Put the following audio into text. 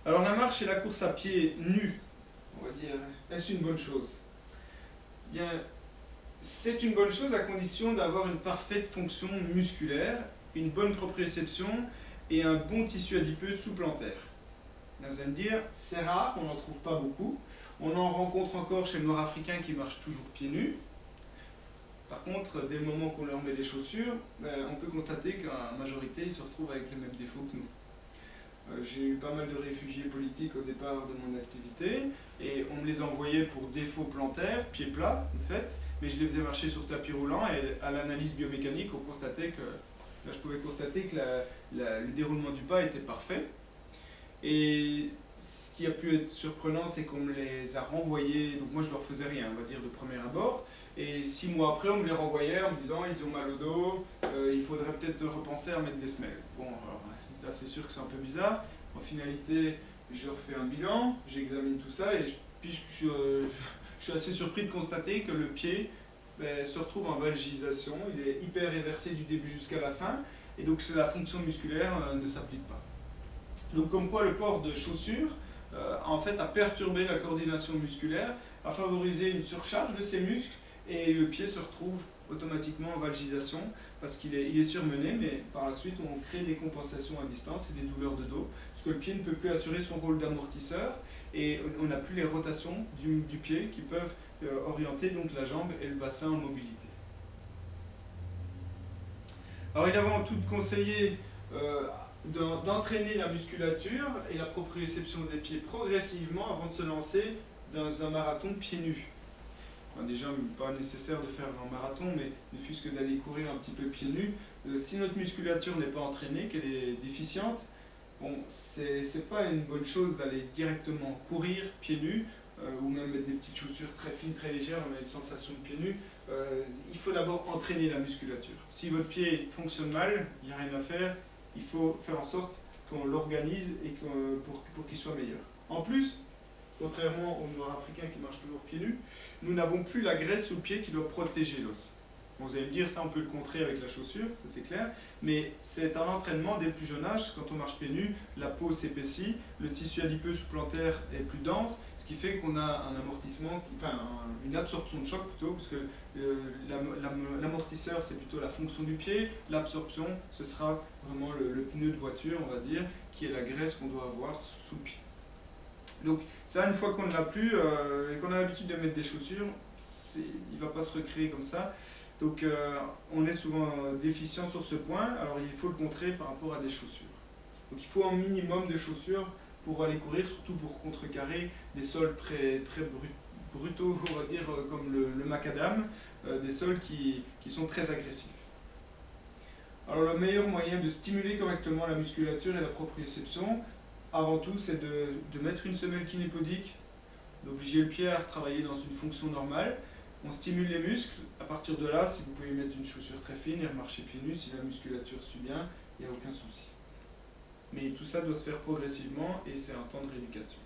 Alors la marche et la course à pied nus, on va dire, est-ce une bonne chose? Bien, c'est une bonne chose à condition d'avoir une parfaite fonction musculaire, une bonne proprioception et un bon tissu adipeux supplémentaire. Vous allez me dire, c'est rare, on n'en trouve pas beaucoup. On en rencontre encore chez le Nord-Africain qui marche toujours pieds nus. Par contre, dès le moment qu'on leur met des chaussures, on peut constater qu'en majorité, ils se retrouvent avec les mêmes défauts que nous. J'ai eu pas mal de réfugiés politiques au départ de mon activité et on me les envoyait pour défauts plantaires, pieds plats en fait, mais je les faisais marcher sur tapis roulant et à l'analyse biomécanique, je pouvais constater que le déroulement du pas était parfait. Et ce qui a pu être surprenant, c'est qu'on me les a renvoyés, donc moi je leur faisais rien, on va dire de premier abord, et 6 mois après on me les renvoyait en me disant ils ont mal au dos, il faudrait peut-être repenser à mettre des semelles. Bon, alors là c'est sûr que c'est un peu bizarre. En finalité, je refais un bilan, j'examine tout ça et je suis assez surpris de constater que le pied se retrouve en valgisation, il est hyper réversé du début jusqu'à la fin, et donc la fonction musculaire ne s'applique pas. Donc comme quoi le port de chaussures en fait a perturbé la coordination musculaire, a favorisé une surcharge de ces muscles et le pied se retrouve automatiquement en valgisation parce qu'il est surmené, mais par la suite on crée des compensations à distance et des douleurs de dos parce que le pied ne peut plus assurer son rôle d'amortisseur et on n'a plus les rotations du pied qui peuvent orienter donc la jambe et le bassin en mobilité. Alors il est avant tout conseillé d'entraîner la musculature et la proprioception des pieds progressivement avant de se lancer dans un marathon pieds nus. Enfin, déjà, pas nécessaire de faire un marathon, mais ne fût-ce que d'aller courir un petit peu pieds nus. Si notre musculature n'est pas entraînée, qu'elle est déficiente, bon, c'est pas une bonne chose d'aller directement courir pieds nus ou même mettre des petites chaussures très fines, très légères, on a une sensation de pieds nus. Il faut d'abord entraîner la musculature. Si votre pied fonctionne mal, il n'y a rien à faire, il faut faire en sorte qu'on l'organise et pour qu'il soit meilleur. En plus, contrairement aux Nord-Africains qui marchent toujours pieds nus, nous n'avons plus la graisse sous le pied qui doit protéger l'os. Bon, vous allez me dire, ça on peut le contrer avec la chaussure, ça c'est clair, mais c'est un entraînement dès le plus jeune âge. Quand on marche pieds nus, la peau s'épaissit, le tissu adipeux supplémentaire est plus dense, ce qui fait qu'on a un amortissement, enfin une absorption de choc plutôt, parce que l'amortisseur c'est plutôt la fonction du pied, l'absorption ce sera vraiment le pneu de voiture, on va dire, qui est la graisse qu'on doit avoir sous le pied. Donc ça, une fois qu'on ne l'a plus et qu'on a l'habitude de mettre des chaussures, il ne va pas se recréer comme ça. Donc on est souvent déficient sur ce point, alors il faut le contrer par rapport à des chaussures. Donc il faut un minimum de chaussures pour aller courir, surtout pour contrecarrer des sols très brutaux, on va dire, comme le macadam, des sols qui sont très agressifs. Alors le meilleur moyen de stimuler correctement la musculature et la proprioception, avant tout, c'est de mettre une semelle kinépodique, d'obliger le pied à travailler dans une fonction normale. On stimule les muscles. À partir de là, si vous pouvez mettre une chaussure très fine et remarcher pieds nus, si la musculature suit bien, il n'y a aucun souci. Mais tout ça doit se faire progressivement et c'est un temps de rééducation.